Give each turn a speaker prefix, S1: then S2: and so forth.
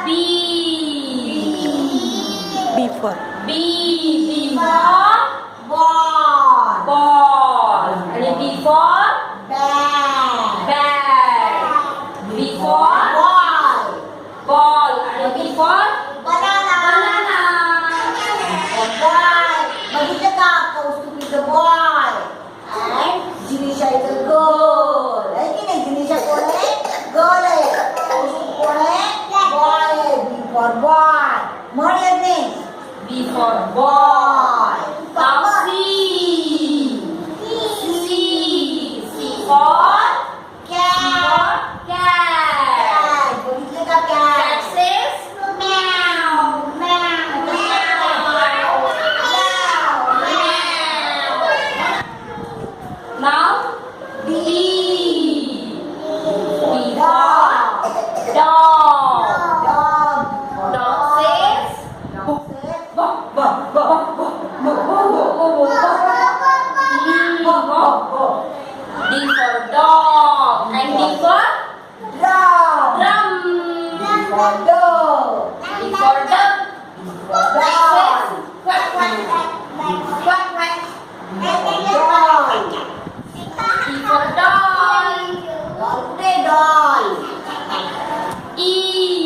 S1: B for
S2: B for ball आणि B for bag. B for ball आणि B for banana.
S3: बघितलं का Kaustubh is a boy and Jinisha is a girl आहे की नाही जिनिशा कोण आहे गर्ल आहे कौस्तुभ कोण आहे बॉय आहे बी फॉर बॉय म्हण येत नाही
S2: B for ball. Now C. C for
S3: cat
S2: cat.
S3: बघितलं का
S2: Cat
S3: cat
S2: says meow. Now D. D for dog. Dog says D for dog and D for drum. D for duck. Says quack quack quack quack. D for doll. E.